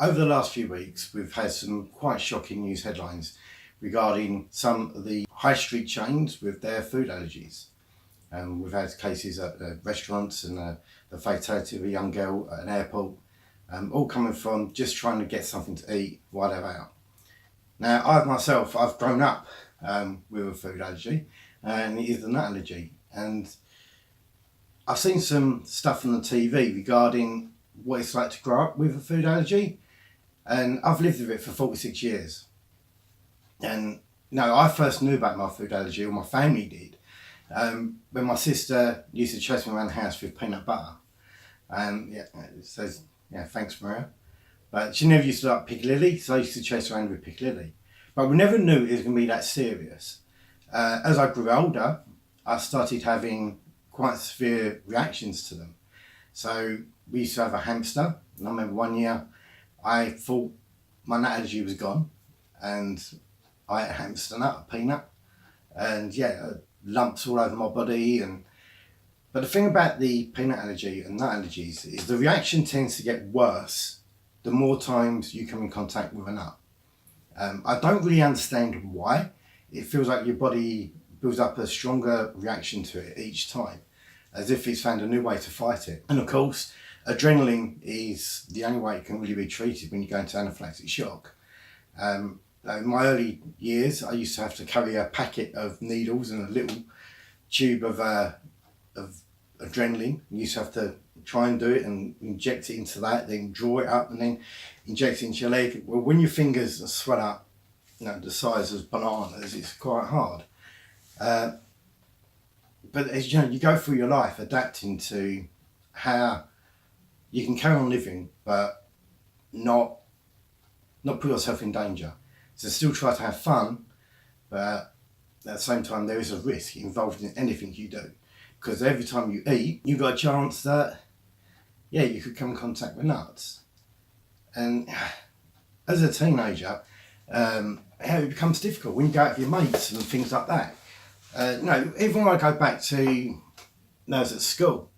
Over the last few weeks, we've had some quite shocking news headlines regarding some of the high street chains with their food allergies. We've had cases at restaurants and the fatality of a young girl at an airport, all coming from just trying to get something to eat while they're out. Now, I've grown up with a food allergy, and it is a nut allergy. And I've seen some stuff on the TV regarding what it's like to grow up with a food allergy. And I've lived with it for 46 years. And no, I first knew about my food allergy, or my family did, when my sister used to chase me around the house with peanut butter. And it says, thanks, Maria. But she never used to like Piccadilly, so I used to chase around with Piccadilly. But we never knew it was going to be that serious. As I grew older, I started having quite severe reactions to them. So we used to have a hamster, and I remember one year I thought my nut allergy was gone, and I ate a hamster nut, a peanut, and lumps all over my body. But the thing about the peanut allergy and nut allergies is the reaction tends to get worse the more times you come in contact with a nut. I don't really understand why. It feels like your body builds up a stronger reaction to it each time, as if it's found a new way to fight it. And of course, adrenaline is the only way it can really be treated when you go into anaphylactic shock. In my early years, I used to have to carry a packet of needles and a little tube of adrenaline. You used to have to try and do it and inject it into that, then draw it up and then inject it into your leg. Well, when your fingers are swell up, the size of bananas, it's quite hard. But as you know, you go through your life adapting to how you can carry on living, but not put yourself in danger. So still try to have fun, but at the same time there is a risk involved in anything you do. Because every time you eat, you've got a chance that, you could come in contact with nuts. And as a teenager, it becomes difficult when you go out with your mates and things like that. Even when I go back to when I was at school,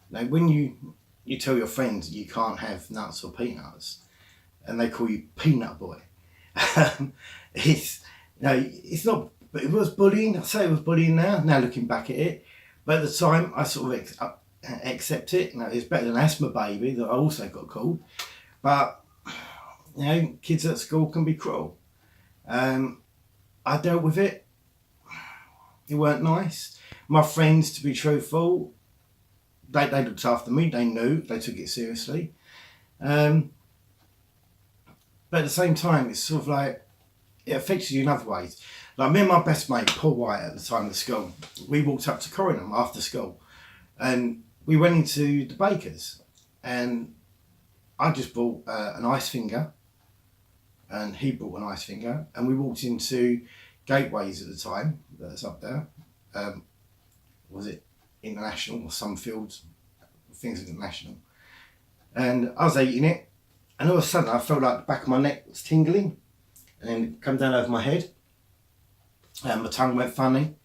when you tell your friends you can't have nuts or peanuts, and they call you peanut boy, it's not. But it was bullying. I say it was bullying now looking back at it. But at the time, I sort of accept it. It's better than asthma baby that I also got called. But kids at school can be cruel. I dealt with it. It weren't nice. My friends, to be truthful, they looked after me. They knew. They took it seriously. But at the same time, it's sort of like it affects you in other ways. Like me and my best mate, Paul White, at the time of school, we walked up to Corringham after school, and we went into the baker's, and I just bought an ice finger, and he bought an ice finger, and we walked into Gateways at the time, that's up there. Was it International or Sunfields? I think it's International. And I was eating it, and all of a sudden I felt like the back of my neck was tingling, and then it come down over my head, and my tongue went funny,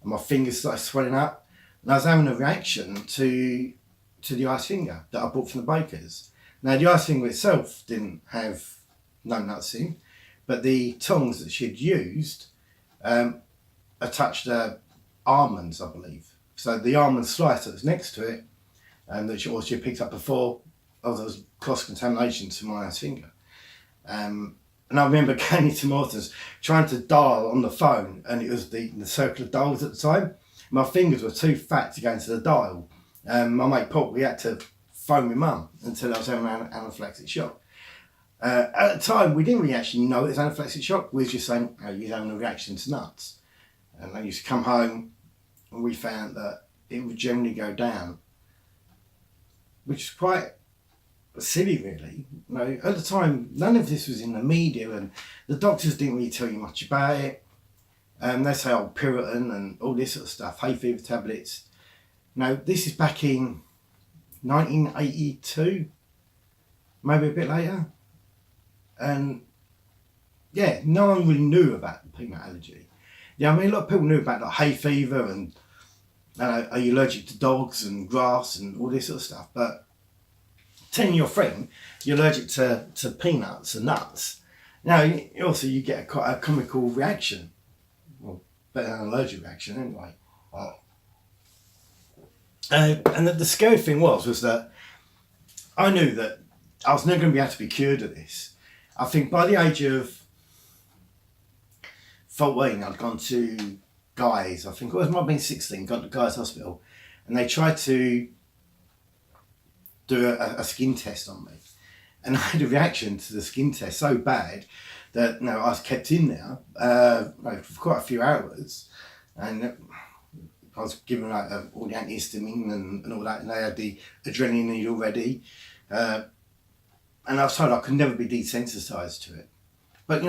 and my fingers started swelling up, and I was having a reaction to the ice finger that I bought from the baker's. Now the ice finger itself didn't have no nuts in, but the tongs that she'd used attached almonds, I believe. So the almond slice that was next to it, and that she picked up before, there was cross-contamination to my ice finger. And I remember going into Morton's trying to dial on the phone, and it was the circular dials at the time. My fingers were too fat to go into the dial. My mate Paul, we had to phone my mum until I was having an anaphylactic shock. At the time, we didn't really actually know it was anaphylactic shock. We were just saying, you're having a reaction to nuts. And I used to come home, and we found that it would generally go down, which is quite silly, really. At the time, none of this was in the media, and the doctors didn't really tell you much about it. They say, Puritan and all this sort of stuff, hay fever tablets. This is back in 1982, maybe a bit later. And no one really knew about the peanut allergy. A lot of people knew about like hay fever and are you allergic to dogs and grass and all this sort of stuff, but telling your friend you're allergic to peanuts and nuts, now also you get quite a comical reaction. Well, better than an allergic reaction anyway. And the scary thing was that I knew that I was never going to be able to be cured of this. I think by the age of 14, I'd gone to Guy's, I think it might have been 16, gone to Guy's Hospital, and they tried to do a skin test on me. And I had a reaction to the skin test so bad that I was kept in there for quite a few hours, and I was given all the antihistamine and all that, and they had the adrenaline needle ready, and I was told I could never be desensitised to it. But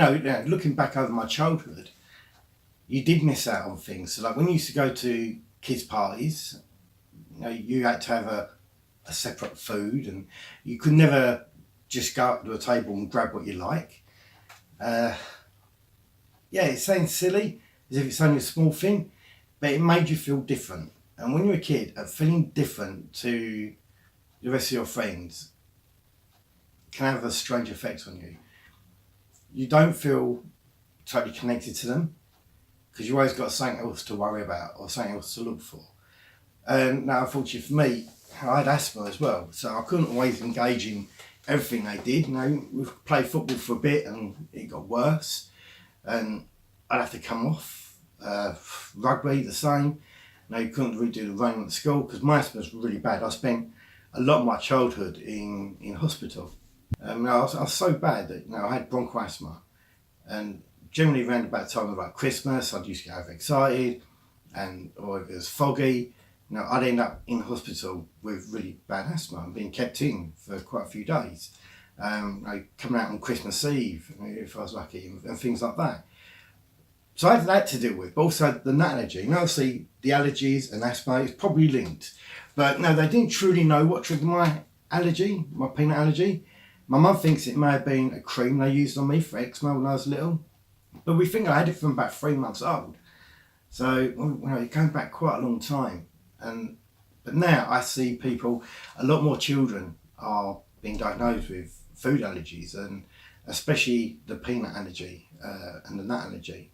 looking back over my childhood, you did miss out on things. So like when you used to go to kids' parties, you had to have a separate food, and you could never just go up to a table and grab what you like. It sounds silly, as if it's only a small thing, but it made you feel different. And when you're a kid, feeling different to the rest of your friends can have a strange effect on you. You don't feel totally connected to them because you always got something else to worry about or something else to look for. And now, unfortunately for me, I had asthma as well, so I couldn't always engage in everything they did. We played football for a bit and it got worse, and I'd have to come off. Rugby, the same. You couldn't really do the running at school because my asthma was really bad. I spent a lot of my childhood in hospital. I was so bad that I had bronchial asthma, and generally around about the time of like Christmas, I'd used to get overexcited, or if it was foggy, I'd end up in hospital with really bad asthma and being kept in for quite a few days. Coming out on Christmas Eve, if I was lucky, and things like that. So I had that to deal with, but also the nut allergy. Obviously, the allergies and asthma is probably linked. But no, they didn't truly know what triggered my allergy, my peanut allergy. My mum thinks it may have been a cream they used on me for eczema when I was little. But we think I had it from about 3 months old. So, it's going back quite a long time. But now I see people, a lot more children are being diagnosed with food allergies, and especially the peanut allergy and the nut allergy.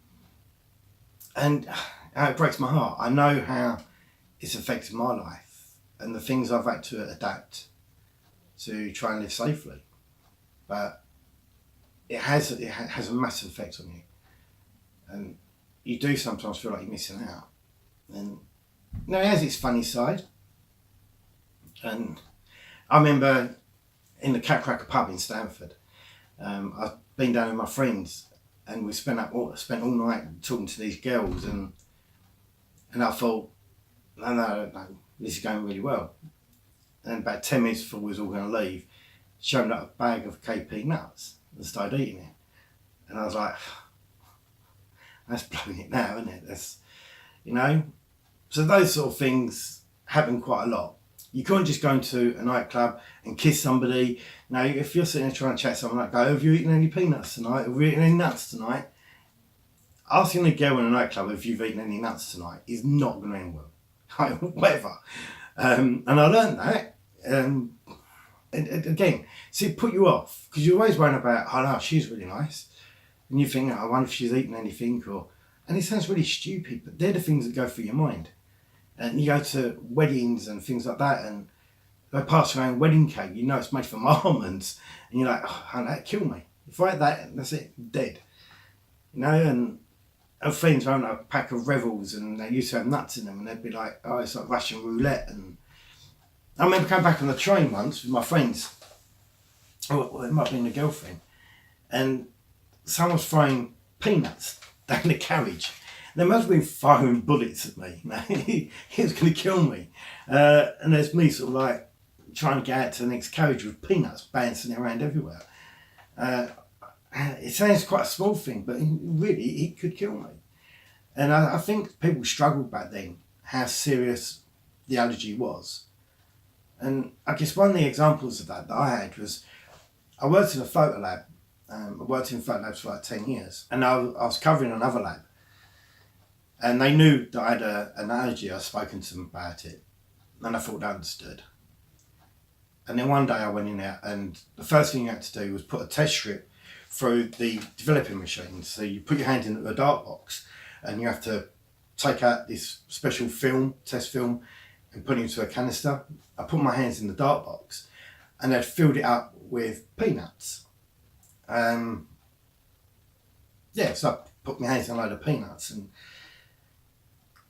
And it breaks my heart. I know how it's affected my life and the things I've had to adapt to try and live safely. But it has a massive effect on you. And you do sometimes feel like you're missing out. And it has its funny side. And I remember in the Cat Cracker pub in Stamford, I've been down with my friends, and we spent all night talking to these girls, and I thought, no, this is going really well. And about 10 minutes before we was all going to leave, showed me a bag of KP nuts and started eating it. And I was like, that's blowing it now, isn't it? That's, So those sort of things happen quite a lot. You can't just go into a nightclub and kiss somebody. Now, if you're sitting there trying to chat to someone, like, have you eaten any peanuts tonight? Have you eaten any nuts tonight? Asking a girl in a nightclub if you've eaten any nuts tonight is not going to end well. Whatever. And I learned that. And again, see, it put you off because you're always worrying about, no, she's really nice. And you think, I wonder if she's eaten anything. And it sounds really stupid, but they're the things that go through your mind. And you go to weddings and things like that, and they pass around wedding cake, it's made from almonds, and you're like, that'd kill me. If I had that, that's it, dead. And friends own a pack of Revels, and they used to have nuts in them, and they'd be like, it's like Russian roulette. And I remember coming back on the train once with my friends, well, it might have been a girlfriend, and someone's throwing peanuts down the carriage. They must have been firing bullets at me. He was going to kill me. And there's me sort of like trying to get out to the next carriage with peanuts bouncing around everywhere. It sounds quite a small thing, but really it could kill me. And I think people struggled back then how serious the allergy was. And I guess one of the examples of that I had was I worked in a photo lab. I worked in photo labs for like 10 years. And I was covering another lab. And they knew that I had an allergy. I'd spoken to them about it. And I thought they understood. And then one day I went in there, and the first thing you had to do was put a test strip through the developing machine. So you put your hand in a dart box, and you have to take out this special film, test film, and put it into a canister. I put my hands in the dart box, and they'd filled it up with peanuts. So I put my hands in a load of peanuts, and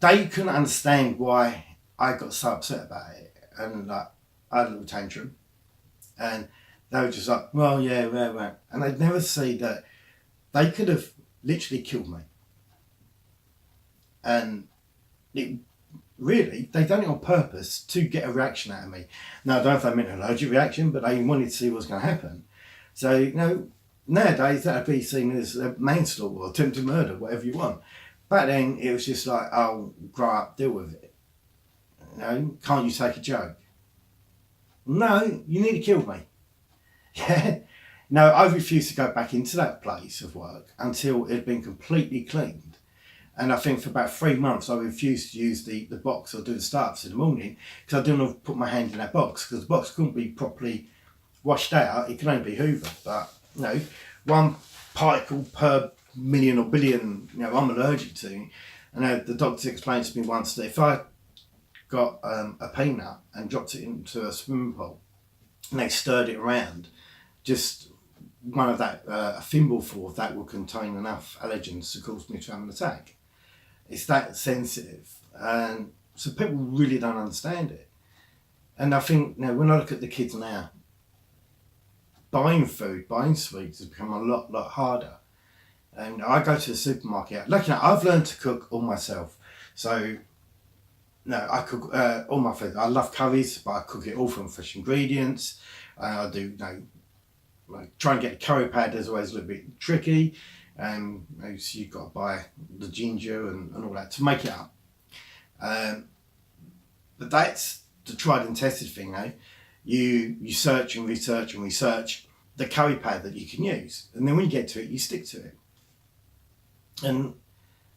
they couldn't understand why I got so upset about it. And like, I had a little tantrum, and they were just like, well, yeah, well. And they'd never see that they could have literally killed me. And it really, they done it on purpose to get a reaction out of me. Now, I don't know if they meant an allergic reaction, but they wanted to see what's going to happen. So, nowadays that would be seen as a manslaughter or attempted murder, whatever you want. Back then, it was just like, oh, grow up, deal with it. Can't you take a joke? No, you need to kill me. Yeah. No, I refused to go back into that place of work until it had been completely cleaned. And I think for about 3 months I refused to use the box or do the startups in the morning because I didn't want to put my hand in that box because the box couldn't be properly washed out. It could only be hoovered. But, one particle per million or billion, I'm allergic to. And the doctor explained to me once that if I got a peanut and dropped it into a swimming pool and they stirred it around, just one of that, a thimbleful of that will contain enough allergens to cause me to have an attack. It's that sensitive. And so people really don't understand it. And I think, when I look at the kids now, buying food, buying sweets has become a lot harder. And I go to the supermarket. Luckily, I've learned to cook all myself. So, I cook all my food. I love curries, but I cook it all from fresh ingredients. I do, try and get curry powder is always a little bit tricky. So you've got to buy the ginger and all that to make it up. But that's the tried and tested thing, You search and research the curry powder that you can use. And then when you get to it, you stick to it. And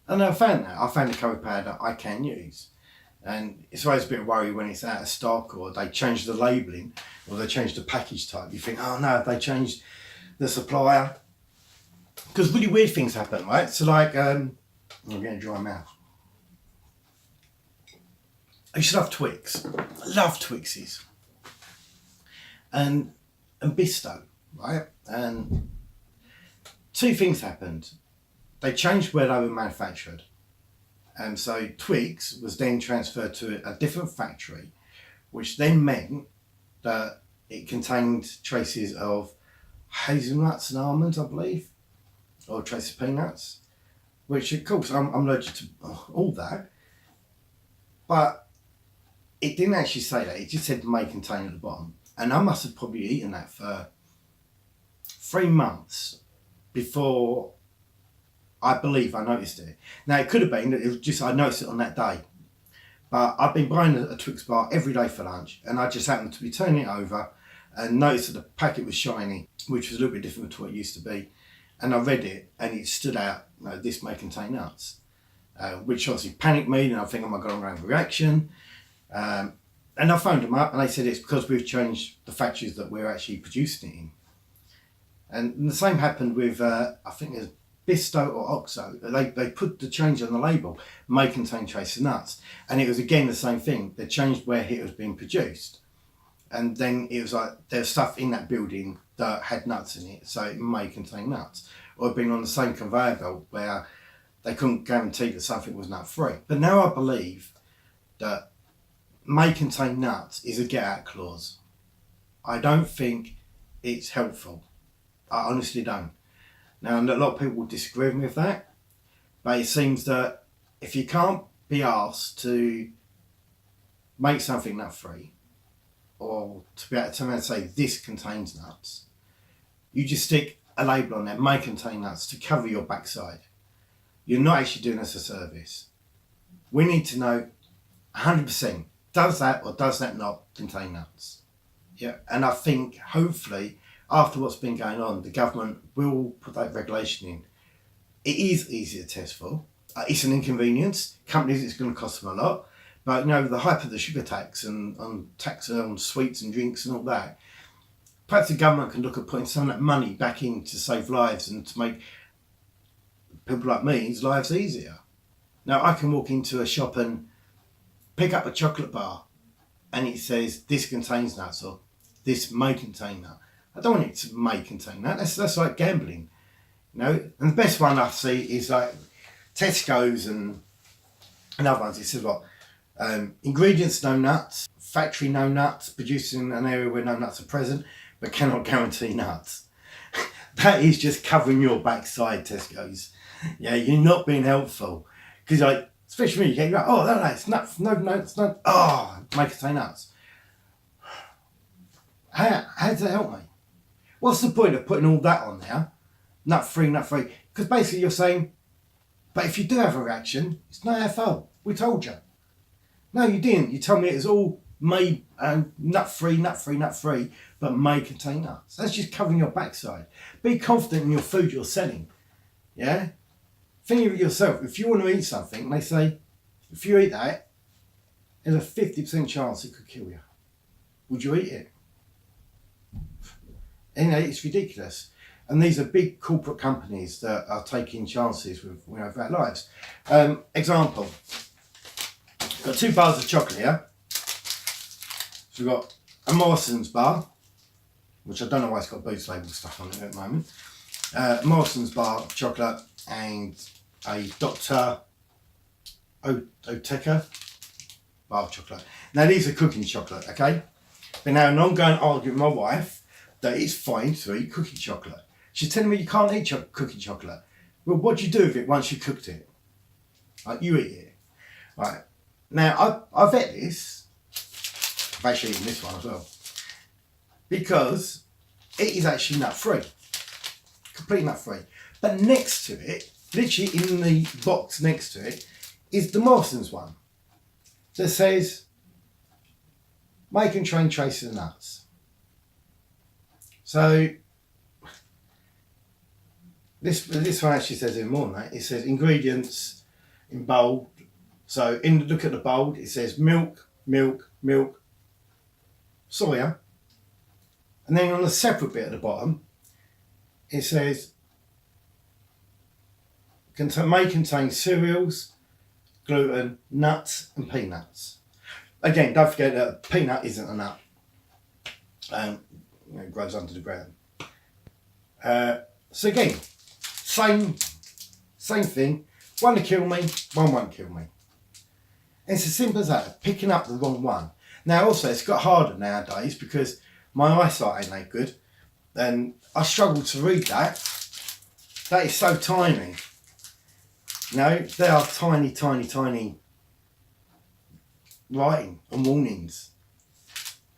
I found that. I found a curry powder I can use. And it's always a bit of worry when it's out of stock or they change the labelling or they change the package type. You think, oh no, they changed the supplier. Because really weird things happen, right? So like, I'm getting a dry mouth. I used to love Twix. I love Twixes. And Bisto, right? And two things happened. They changed where they were manufactured. And so Twix was then transferred to a different factory, which then meant that it contained traces of hazelnuts and almonds, I believe, or traces of peanuts, which of course I'm allergic to all that. But it didn't actually say that. It just said may contain at the bottom. And I must have probably eaten that for 3 months before I believe I noticed it. Now, it could have been that it was just I noticed it on that day. But I've been buying a Twix bar every day for lunch, and I just happened to be turning it over and noticed that the packet was shiny, which was a little bit different to what it used to be. And I read it, and it stood out, this may contain nuts, which obviously panicked me, and I think, oh my God, I'm going to have a reaction. And I phoned them up, and they said it's because we've changed the factories that we're actually producing it in. And the same happened with, I think there's Bisto or Oxo. They put the change on the label, may contain trace of nuts. And it was again the same thing. They changed where it was being produced. And then it was like there's stuff in that building that had nuts in it, so it may contain nuts. Or it'd been on the same conveyor belt where they couldn't guarantee that something was nut free. But now I believe that may contain nuts is a get out clause. I don't think it's helpful. I honestly don't. Now, a lot of people will disagree with me with that, but it seems that if you can't be asked to make something nut free, or to be able to turn around and say this contains nuts, you just stick a label on there, may contain nuts, to cover your backside. You're not actually doing us a service. We need to know 100%, does that or does that not contain nuts? Yeah, and I think hopefully after what's been going on, the government will put that regulation in. It is easy to test for. It's an inconvenience. Companies, it's going to cost them a lot. But you know, the hype of the sugar tax and on tax on sweets and drinks and all that, perhaps the government can look at putting some of that money back in to save lives and to make people like me's lives easier. Now, I can walk into a shop and pick up a chocolate bar and it says this contains nuts or this may contain nut. I don't want it to may contain that. That's like gambling, you know. And the best one I see is like Tesco's and other ones. It says what ingredients no nuts, factory no nuts, produced in an area where no nuts are present, but cannot guarantee nuts. That is just covering your backside, Tesco's. Yeah, you're not being helpful because like. Especially when you get, oh, no, it's nuts, no, it's not, oh, may contain nuts. How does that help me? What's the point of putting all that on there? Nut free. Because basically you're saying, but if you do have a reaction, it's not our fault. We told you. No, you didn't. You told me it was all may, nut free, but may contain nuts. That's just covering your backside. Be confident in your food you're selling. Yeah? Think of it yourself. If you want to eat something, they say, if you eat that, there's a 50% chance it could kill you. Would you eat it? You know, it's ridiculous. And these are big corporate companies that are taking chances with our lives. Example, got 2 bars of chocolate here. So we've got a Morrison's bar, which I don't know why it's got Boots label stuff on it at the moment. Morrison's bar of chocolate and a Dr. Oetker bar of chocolate. Now these are cooking chocolate, okay? Been having an ongoing argument with my wife that it's fine to eat cooking chocolate. She's telling me you can't eat cooking chocolate. Well, what do you do with it once you cooked it? Like, you eat it. Right. Now, I vet this. I've actually eaten this one as well. Because it is actually nut-free. Completely nut-free. But next to it, literally in the box next to it, is the Morrison's one that says, may contain traces of nuts. So, this one actually says even more than that. It says ingredients in bold. So, look at the bold, it says milk, soya. And then on the separate bit at the bottom, it says, may contain cereals, gluten, nuts and peanuts. Again, don't forget that a peanut isn't a nut. It grows under the ground. So again, same thing. One to kill me, one won't kill me. And it's as simple as that, picking up the wrong one. Now also, it's got harder nowadays because my eyesight ain't that good. And I struggle to read that. That is so tiny. You know, they are tiny writing and warnings.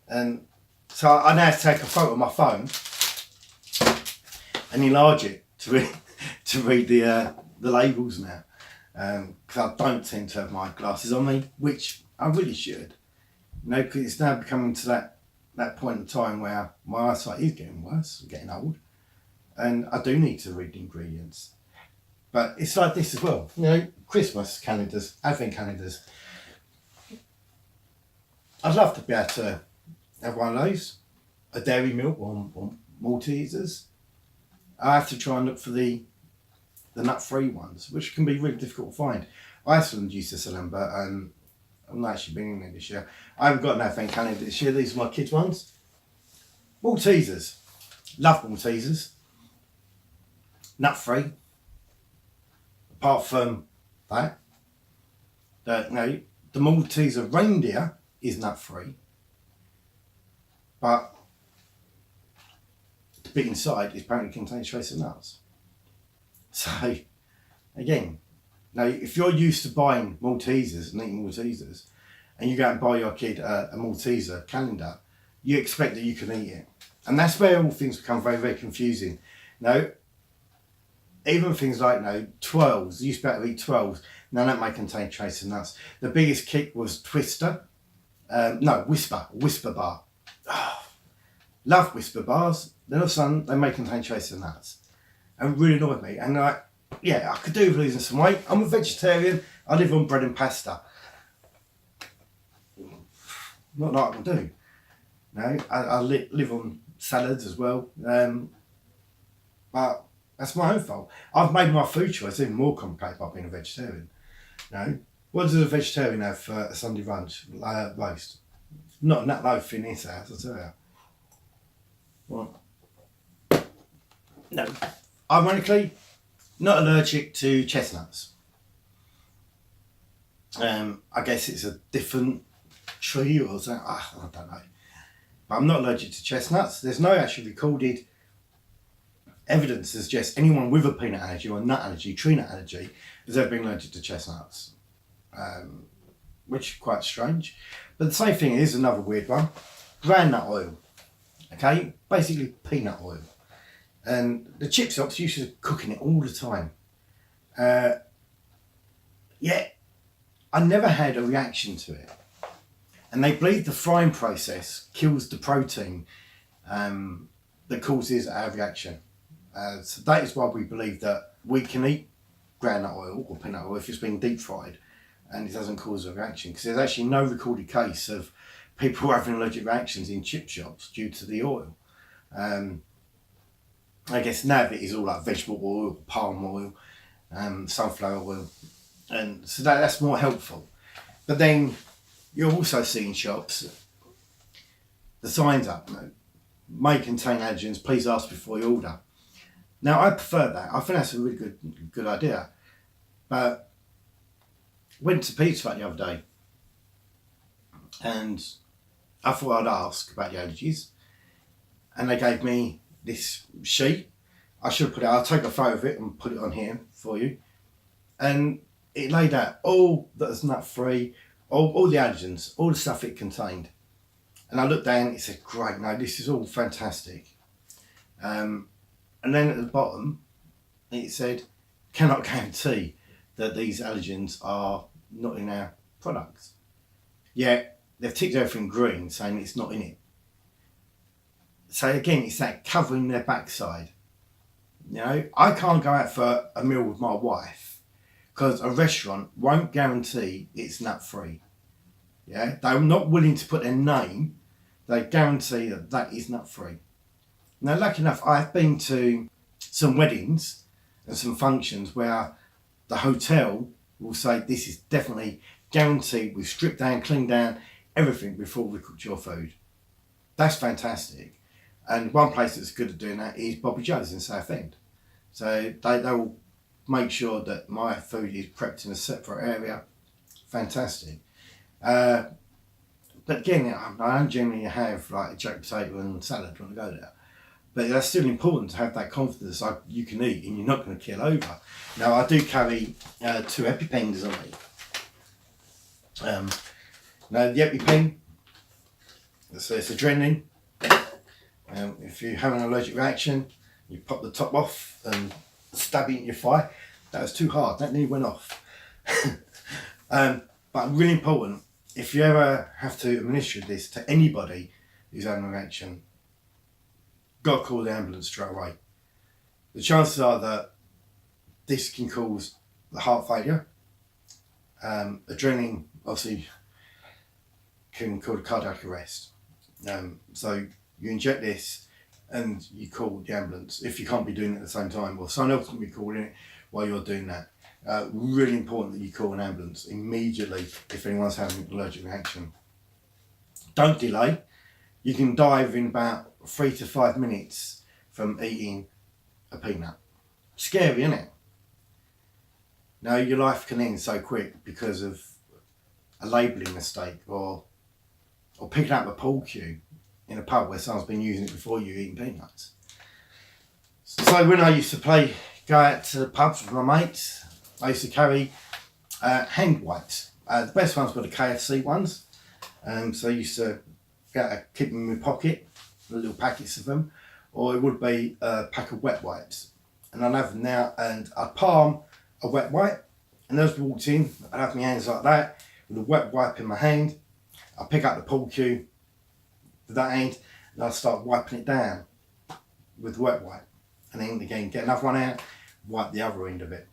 And so I now have to take a photo of my phone and enlarge it to read the labels now. Because I don't tend to have my glasses on me, which I really should. You know, because it's now becoming to that point in time where my eyesight is getting worse, getting old, and I do need to read the ingredients. But it's like this as well, you know, Christmas calendars, Advent calendars. I'd love to be able to have one of those, a dairy milk or Maltesers. I have to try and look for the nut-free ones, which can be really difficult to find. Iceland used to sell them, but I'm not actually been in there this year. I haven't got an Advent calendar this year. These are my kids' ones. Maltesers. Love Maltesers. Nut-free. Apart from that, the Malteser reindeer is nut-free. But the bit inside is apparently contains trace of nuts. So, again, now if you're used to buying Maltesers and eating Maltesers, and you go and buy your kid a Malteser calendar, you expect that you can eat it. And that's where all things become very, very confusing. You even things like 12s, you used to be able to eat 12s, now that may contain trace of nuts. The biggest kick was Twister. Whisper bar. Oh, love Whisper bars. Then all of a sudden, they may contain trace of nuts. And really annoyed me. And I could do with losing some weight. I'm a vegetarian. I live on bread and pasta. Not like I can do. No, I live on salads as well. But that's my own fault. I've made my food choice even more complicated by being a vegetarian. No, what does a vegetarian have for a Sunday lunch? Roast. Not a nut loaf in his house, I tell you. Well, no. Ironically, not allergic to chestnuts. I guess it's a different tree or something. I don't know. But I'm not allergic to chestnuts. There's no actually recorded evidence to suggest anyone with a peanut allergy or a nut allergy, tree nut allergy, has ever been allergic to chestnuts. Which is quite strange. But the same thing is another weird one. Groundnut oil. Okay? Basically peanut oil. And the chip shops used to cooking it all the time. Yet, I never had a reaction to it. And they believe the frying process kills the protein that causes our reaction. So that is why we believe that we can eat groundnut oil or peanut oil if it's been deep fried and it doesn't cause a reaction. Because there's actually no recorded case of people having allergic reactions in chip shops due to the oil. I guess now it is all like vegetable oil, palm oil, sunflower oil. And so that's more helpful. But then you'll also see in shops the signs up, may contain allergens, please ask before you order. Now I prefer that. I think that's a really good idea. But went to Pizza Hut the other day and I thought I'd ask about the allergies, and they gave me this sheet. I should put it, I'll take a photo of it and put it on here for you. And it laid out all that's nut free, all the allergens, all the stuff it contained. And I looked down, it said, great, no, this is all fantastic. And then at the bottom, it said, cannot guarantee that these allergens are not in our products. Yet, they've ticked everything green, saying it's not in it. So again, it's that covering their backside. You know, I can't go out for a meal with my wife because a restaurant won't guarantee it's nut free. Yeah, they're not willing to put their name. They guarantee that that is nut free. Now, lucky enough, I've been to some weddings and some functions where the hotel will say this is definitely guaranteed. We've stripped down, cleaned down everything before we cooked your food. That's fantastic. And one place that's good at doing that is Bobby Joe's in Southend. So they will make sure that my food is prepped in a separate area. Fantastic. But again, I don't generally have like a jack potato and salad when I go there. But that's still important to have that confidence you can eat and you're not going to kill over. Now, I do carry 2 EpiPens on me. Now, the EpiPen, so it's adrenaline. If you have an allergic reaction, you pop the top off and stab it in your thigh. That was too hard, that nearly went off. But really important, if you ever have to administer this to anybody who's having a reaction, got to call the ambulance straight away. The chances are that this can cause the heart failure. Adrenaline obviously can cause cardiac arrest. So you inject this and you call the ambulance if you can't be doing it at the same time, or someone else can be calling it while you're doing that. Really important that you call an ambulance immediately if anyone's having an allergic reaction. Don't delay. You can die within about 3 to 5 minutes from eating a peanut. Scary, isn't it? Now your life can end so quick because of a labelling mistake or picking up a pool cue in a pub where someone's been using it before you eating peanuts. So when I used to go out to the pubs with my mates, I used to carry hand wipes. The best ones were the KFC ones. So I used to keep them in my pocket, the little packets of them, or it would be a pack of wet wipes. And I'd have them now, and I'd palm a wet wipe, and as we walked in, I'd have my hands like that, with a wet wipe in my hand. I'd pick up the pool cue with that hand, and I'd start wiping it down with the wet wipe. And then again, get another one out, wipe the other end of it.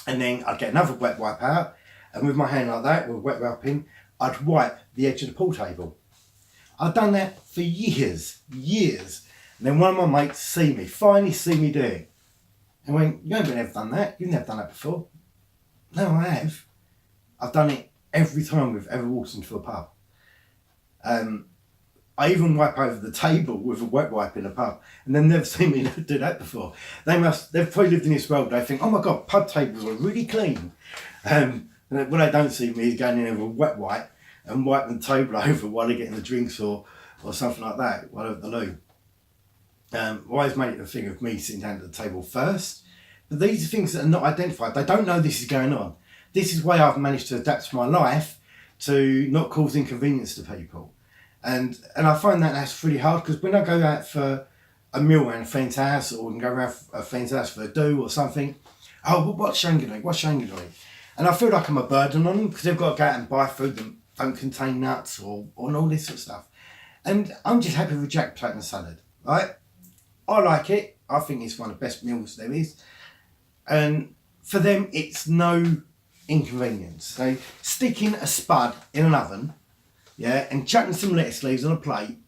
And then I'd get another wet wipe out, and with my hand like that, with wet wipe in, I'd wipe the edge of the pool table. I'd done that for years. And then one of my mates finally see me do it. And went, you ain't never done that. You've never done that before. No, I have. I've done it every time we've ever walked into a pub. I even wipe over the table with a wet wipe in a pub, and they've never seen me do that before. They've probably lived in this world. They think, oh my God, pub tables are really clean. And when they don't see me going in with a wet wipe and wiping the table over while they're getting the drinks or something like that, while they're at the loo. Always make it a thing of me sitting down at the table first. But these are things that are not identified. They don't know this is going on. This is why I've managed to adapt my life to not cause inconvenience to people. And I find that that's really hard, because when I go out for a meal around a friend's house, or we can go around a friend's house for a do or something, oh, well, what's Shane going to do? And I feel like I'm a burden on them, because they've got to go out and buy food that don't contain nuts or all this sort of stuff. And I'm just happy with jack potato and salad, right? I like it. I think it's one of the best meals there is. And for them, it's no inconvenience. So sticking a spud in an oven, yeah, and chucking some lettuce leaves on a plate,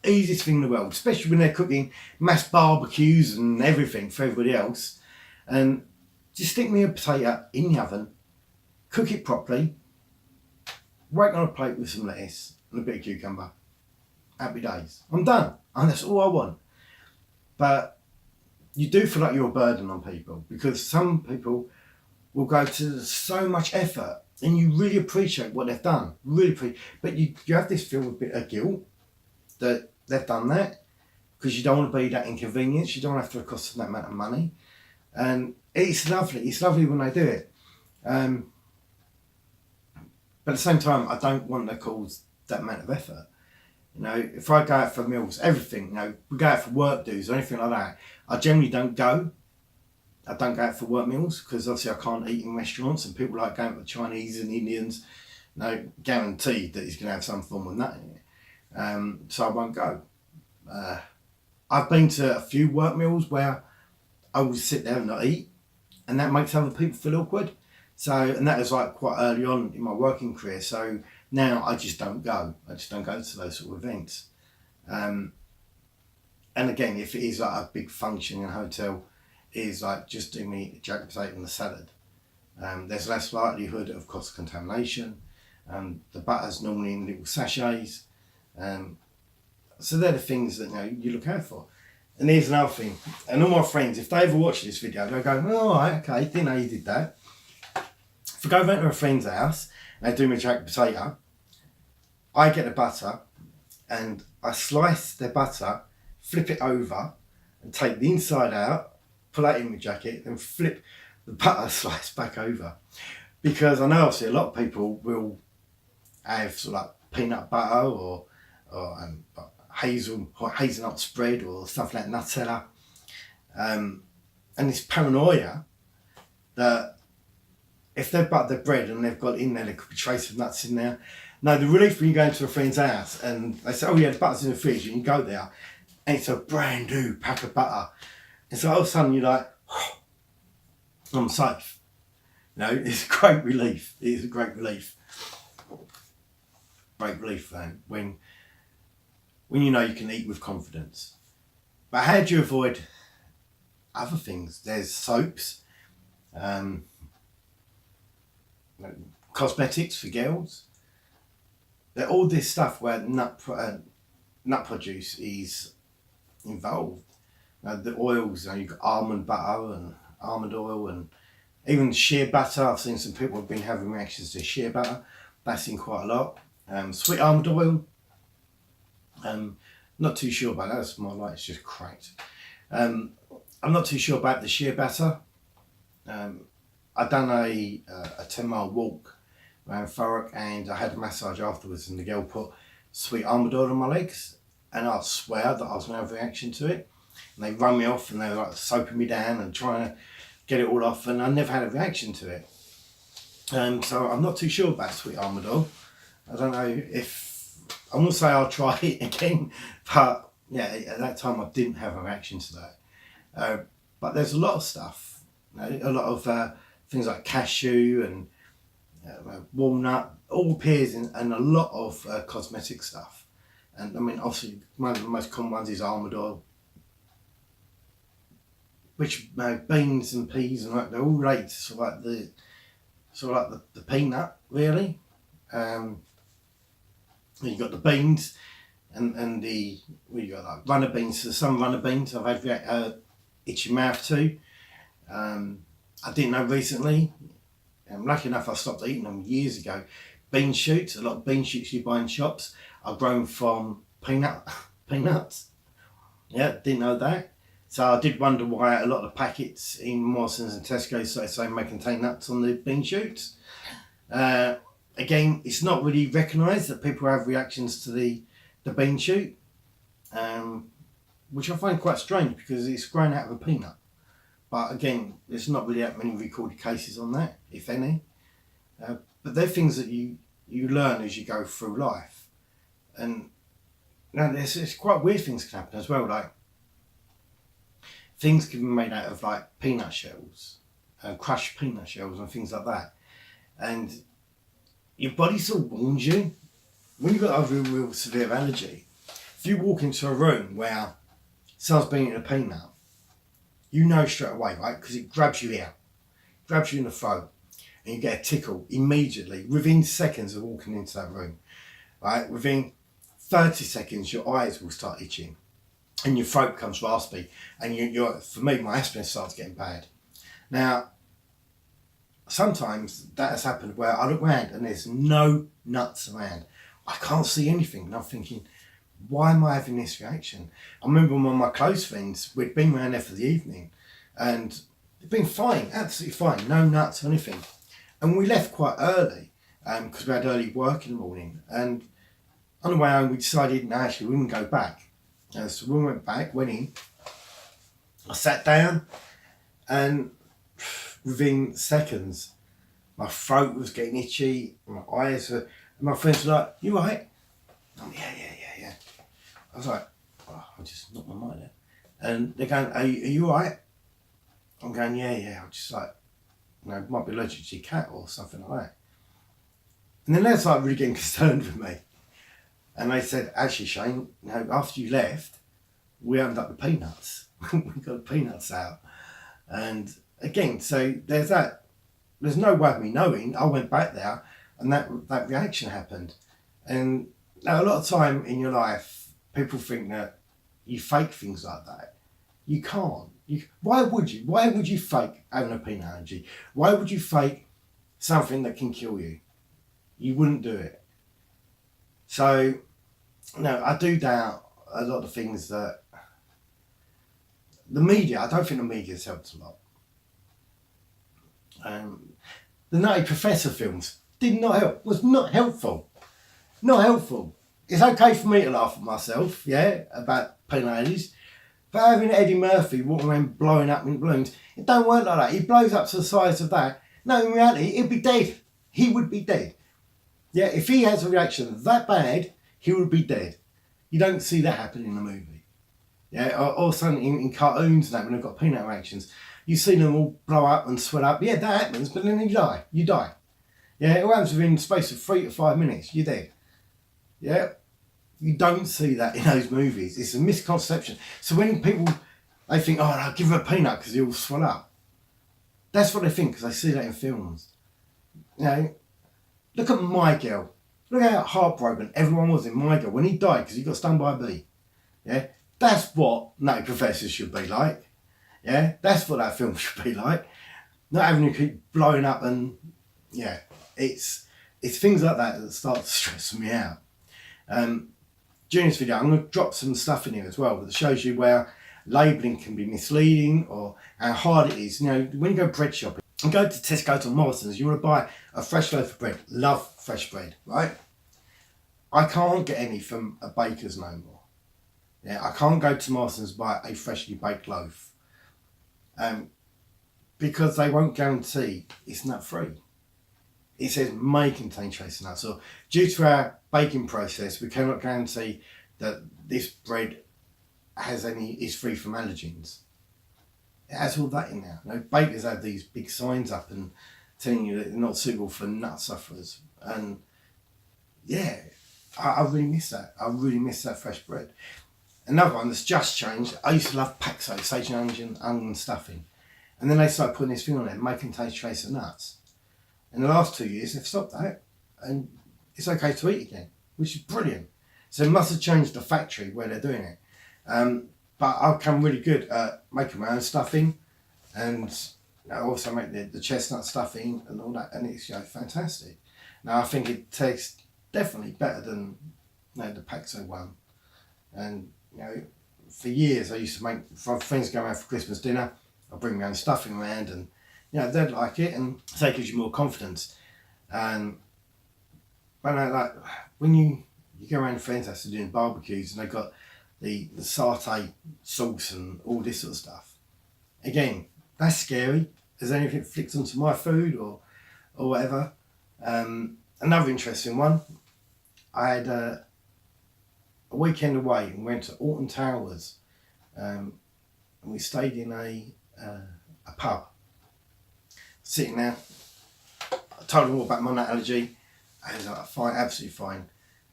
easiest thing in the world, especially when they're cooking mass barbecues and everything for everybody else. And just stick me a potato in the oven, cook it properly, whack on a plate with some lettuce and a bit of cucumber. Happy days. I'm done. And that's all I want. But you do feel like you're a burden on people, because some people will go to so much effort, and you really appreciate what they've done. But you have this feel a bit of guilt that they've done that, because you don't want to be that inconvenience. You don't have to cost them that amount of money. And it's lovely. It's lovely when they do it. But at the same time, I don't want to cause that amount of effort. You know, if I go out for meals, everything, you know, we go out for work dues or anything like that, I generally don't go. I don't go out for work meals, because obviously I can't eat in restaurants, and people like going to Chinese and Indians, you know, guaranteed that he's going to have some form of nut in it. So I won't go. I've been to a few work meals where I would sit there and not eat, and that makes other people feel awkward. So, and that was like quite early on in my working career. So now I just don't go. I just don't go to those sort of events. And again, if it is like a big function in a hotel, it is like just do me a jack potato and a salad. There's less likelihood of cross contamination. The butter's normally in little sachets. So they're the things that, you know, you look out for. And here's another thing. And all my friends, if they ever watch this video, they'll go, oh, all right, okay, didn't know you did that. If I go back to a friend's house and they do me a jack potato, I get the butter and I slice their butter, flip it over and take the inside out, pull that in my jacket and flip the butter slice back over. Because I know obviously a lot of people will have sort of like peanut butter or hazelnut spread or stuff like Nutella. And this paranoia that if they've buttered their bread and they've got it in there, there could be trace of nuts in there. No, the relief when you go into a friend's house and they say, oh yeah, the butter's in the fridge, and you go there and it's a brand new pack of butter. And so all of a sudden you're like, oh, I'm safe. You know, it's a great relief. It is a great relief. Great relief then when you know you can eat with confidence. But how do you avoid other things? There's soaps, cosmetics for girls. They're all this stuff where nut produce is involved. The oils, you know, you've got almond butter and almond oil, and even shea butter. I've seen some people have been having reactions to shea butter. That's in quite a lot. Sweet almond oil. Not too sure about that. That's my light's just cracked. I'm not too sure about the shea butter. I done a 10-mile walk around Thurrock, and I had a massage afterwards, and the girl put sweet almond oil on my legs, and I swear that I was going to have a reaction to it. And they run me off and they were like soaping me down and trying to get it all off, and I never had a reaction to it. So I'm not too sure about sweet almond oil. I don't know if, I'm going to say I'll try it again, but yeah, at that time I didn't have a reaction to that. But there's a lot of stuff, you know, a lot of things like cashew and walnut, all appears in a lot of cosmetic stuff. And I mean, obviously, one of the most common ones is almond oil, which beans and peas and they're all related to the peanut, really. You've got the beans and the you got like runner beans. So some runner beans I've had itchy mouth too. I didn't know recently. I'm lucky enough I stopped eating them years ago. Bean shoots, a lot of bean shoots you buy in shops are grown from peanuts. Yeah, didn't know that. So I did wonder why a lot of the packets in Morrison's and Tesco's say may contain nuts on the bean shoots. Again, it's not really recognised that people have reactions to the bean shoot, which I find quite strange because it's grown out of a peanut. But again, there's not really that many recorded cases on that, if any. But they're things that you learn as you go through life. And now there's quite weird things can happen as well, like things can be made out of like peanut shells, crushed peanut shells and things like that. And your body sort of warns you. When you've got a real severe allergy, if you walk into a room where someone's been eating a peanut, you know straight away, right? Because it grabs you here, grabs you in the throat, and you get a tickle immediately, within seconds of walking into that room, right? Within 30 seconds, your eyes will start itching, and your throat becomes raspy, and for me, my asthma starts getting bad. Now, sometimes that has happened where I look around and there's no nuts around. I can't see anything, and I'm thinking, why am I having this reaction? I remember one of my close friends, we'd been around there for the evening, and it'd been fine, absolutely fine, no nuts or anything. And we left quite early, because we had early work in the morning, and on the way home we decided, no, actually we wouldn't go back. So we went back, went in, I sat down, and within seconds, my throat was getting itchy, my eyes were, and my friends were like, "You right?" I'm like, yeah. I was like, oh, I just knocked my mind out. And they're going, are you all right? I'm going, yeah. I'm just like, might be allergic to your cat or something like that. And then they're like really getting concerned with me. And they said, actually, Shane, after you left, we opened up the peanuts. We got the peanuts out. And again, so there's that. There's no way of me knowing. I went back there and that reaction happened. And now a lot of time in your life, people think that you fake things like that. You can't. Why would you? Why would you fake having a peanut allergy? Why would you fake something that can kill you? You wouldn't do it. So, I do doubt a lot of things that the media, I don't think the media has helped a lot. The Nutty Professor films did not help, was not helpful. Not helpful. It's okay for me to laugh at myself, about peanut allergies, but having Eddie Murphy walking around blowing up in balloons, it don't work like that. He blows up to the size of that. No, in reality, he'd be dead. He would be dead. Yeah, if he has a reaction that bad, he would be dead. You don't see that happen in the movie. Yeah, or suddenly in cartoons and that, when they've got peanut reactions, you see them all blow up and swell up. Yeah, that happens, but then you die. You die. Yeah, it happens within the space of 3 to 5 minutes. You're dead. Yeah, you don't see that in those movies. It's a misconception. So when people, they think, oh, I'll give her a peanut because he'll swell up. That's what they think because they see that in films. Look at My Girl. Look how heartbroken everyone was in My Girl when he died because he got stung by a bee. Yeah, that's what Nutty Professors should be like. Yeah, that's what that film should be like. Not having to keep blowing up and, it's things like that start to stress me out. During this video, I'm going to drop some stuff in here as well that shows you where labelling can be misleading or how hard it is. When you go bread shopping and go to Tesco's or Morrison's, you want to buy a fresh loaf of bread. Love fresh bread, right? I can't get any from a baker's no more. Yeah, I can't go to Morrison's and buy a freshly baked loaf because they won't guarantee it's nut free. It says may contain trace nuts, or due to our baking process, we cannot guarantee that this bread is free from allergens. It has all that in there. Bakers have these big signs up and telling you that they're not suitable for nut sufferers. And yeah, I really miss that. I really miss that fresh bread. Another one that's just changed, I used to love Paxo, sage and onion stuffing. And then they started putting this thing on there, making taste trace of nuts. In the last 2 years, they've stopped that. And it's okay to eat again, which is brilliant. So it must have changed the factory where they're doing it. But I've become really good at making my own stuffing. And I also make the chestnut stuffing and all that. And it's fantastic. Now, I think it tastes definitely better than the Paxo one. And for years I used to make, for friends going out for Christmas dinner, I'd bring my own stuffing around and they'd like it, and so it gives you more confidence. But like when you go around friends' houses doing barbecues and they've got the satay sauce and all this sort of stuff, again, that's scary. Has anything flicked onto my food or whatever? Another interesting one, I had a weekend away and went to Alton Towers, and we stayed in a pub. Sitting there, I told them all about my nut allergy. I was like, fine, absolutely fine.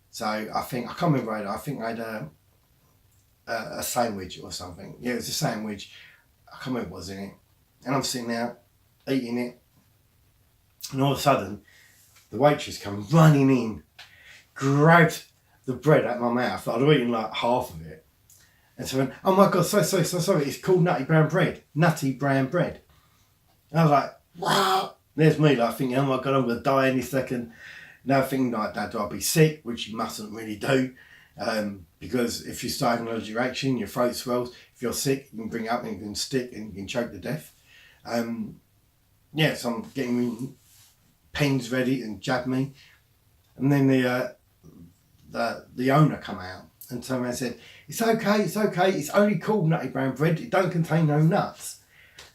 So I can't remember either. I think I had a sandwich or something. Yeah, it was a sandwich. I can't remember what was in it. And I'm sitting there eating it, and all of a sudden, the waitress come running in, grabbed the bread out of my mouth. I'd eaten like half of it. And so I went, oh my God, so sorry. It's called nutty brown bread. Nutty brown bread. And I was like, wow. There's me like thinking, oh my God, I'm going to die any second. Now thinking like that, do I be sick? Which you mustn't really do. Because if you start an allergy reaction, your throat swells. If you're sick, you can bring it up and you can stick and you can choke to death. So I'm getting pens ready and jab me. And then the owner come out and turned around and said, it's okay, it's only called nutty brown bread, it doesn't contain no nuts.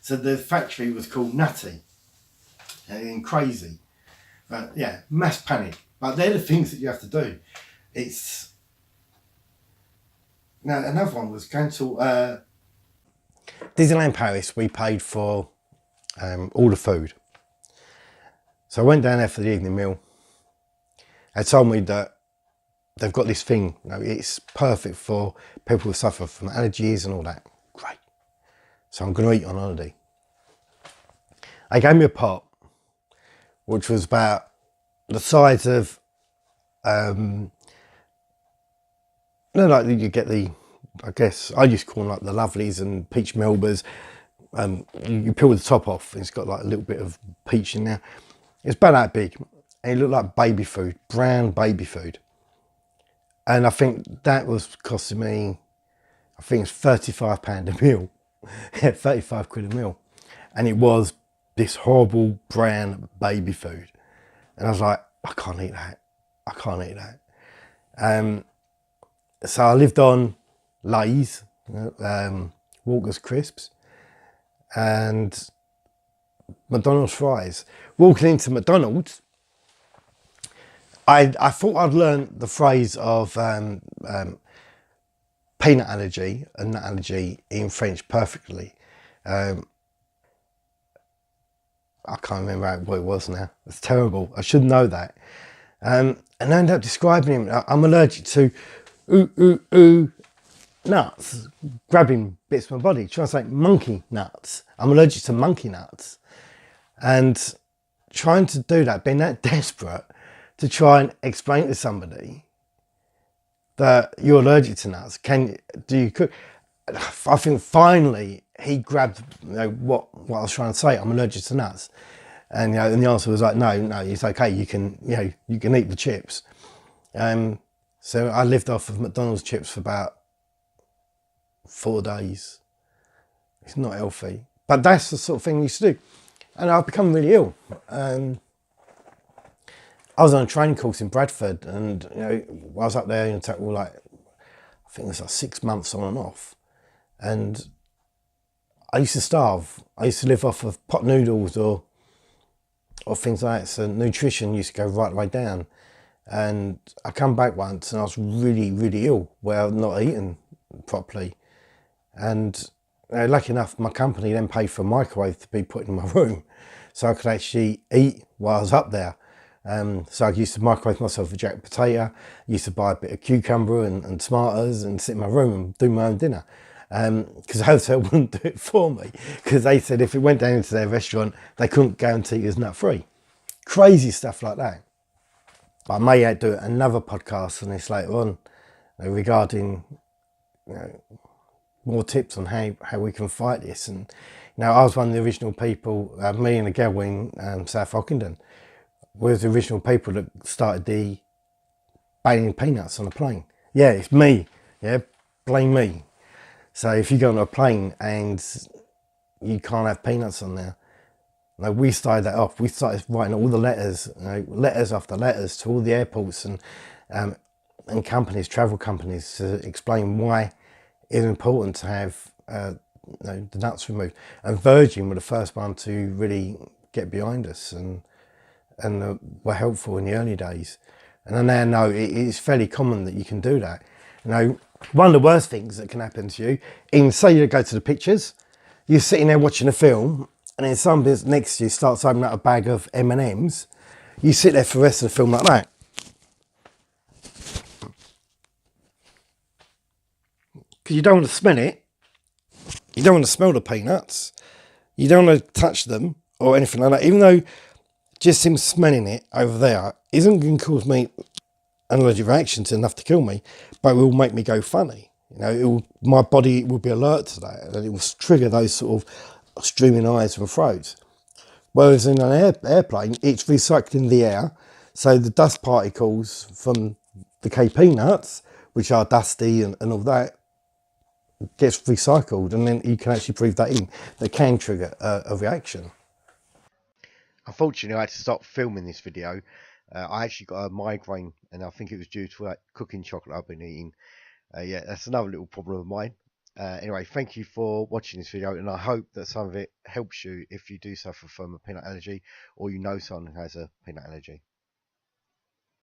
So the factory was called Nutty. And crazy. But yeah, mass panic. But they're the things that you have to do. Now another one was going to Disneyland Paris. We paid for all the food. So I went down there for the evening meal. They told me that they've got this thing, it's perfect for people who suffer from allergies and all that. Great. So I'm going to eat on holiday. They gave me a pot, which was about the size of, like you get I guess, I used to call them like the Lovelies and Peach Melbas. You peel the top off, and it's got like a little bit of peach in there. It's about that big, and it looked like baby food, brown baby food. And I think that was costing me, I think it's £35 a meal, 35 quid a meal. And it was this horrible brown baby food. And I was like, I can't eat that. So I lived on Lay's, Walker's crisps, and McDonald's fries. Walking into McDonald's, I thought I'd learned the phrase of peanut allergy and nut allergy in French perfectly. I can't remember what it was now. It's terrible. I should know that. And I ended up describing him. I'm allergic to nuts, grabbing bits of my body, trying to say monkey nuts. I'm allergic to monkey nuts. And trying to do that, being that desperate to try and explain to somebody that you're allergic to nuts. Do you cook? I think finally he grabbed what I was trying to say. I'm allergic to nuts, and and the answer was like, no, it's okay. You can eat the chips. So I lived off of McDonald's chips for about 4 days. It's not healthy, but that's the sort of thing we used to do, and I've become really ill. I was on a training course in Bradford, and I was up there in total, like, I think it was like 6 months on and off. And I used to starve. I used to live off of pot noodles or things like that. So nutrition used to go right the way down. And I come back once and I was really, really ill, where I'd not eaten properly. And lucky enough, my company then paid for a microwave to be put in my room. so I could actually eat while I was up there. So I used to microwave myself a jack potato, used to buy a bit of cucumber and tomatoes and sit in my room and do my own dinner. Because the hotel wouldn't do it for me, because they said if it went down into their restaurant, they couldn't guarantee it was nut free. Crazy stuff like that. But I may do another podcast on this later on, regarding more tips on how we can fight this. And I was one of the original people, me and a girl in South Ockenden, we was the original people that started the banning peanuts on a plane. Yeah, it's me. Yeah, blame me. So if you go on a plane and you can't have peanuts on there, we started that off. We started writing all the letters, letters after letters to all the airports and companies, travel companies, to explain why it's important to have the nuts removed. And Virgin were the first one to really get behind us and were helpful in the early days. And I now know it is fairly common that you can do that. One of the worst things that can happen to you, in say you go to the pictures, you're sitting there watching a film, and then somebody next to you starts opening up a bag of M&Ms. You sit there for the rest of the film like that. Because you don't want to smell it. You don't want to smell the peanuts. You don't want to touch them or anything like that. Even though just him smelling it over there isn't going to cause me an allergic reaction to enough to kill me, but it will make me go funny. My body will be alert to that, and it will trigger those sort of streaming eyes and throats. Whereas in an airplane, it's recycling the air, so the dust particles from the KP nuts, which are dusty and all that, gets recycled, and then you can actually breathe that in. That can trigger a reaction. Unfortunately, I had to stop filming this video. I actually got a migraine, and I think it was due to that cooking chocolate I've been eating. Yeah, that's another little problem of mine. Anyway, thank you for watching this video, and I hope that some of it helps you if you do suffer from a peanut allergy, or you know someone who has a peanut allergy.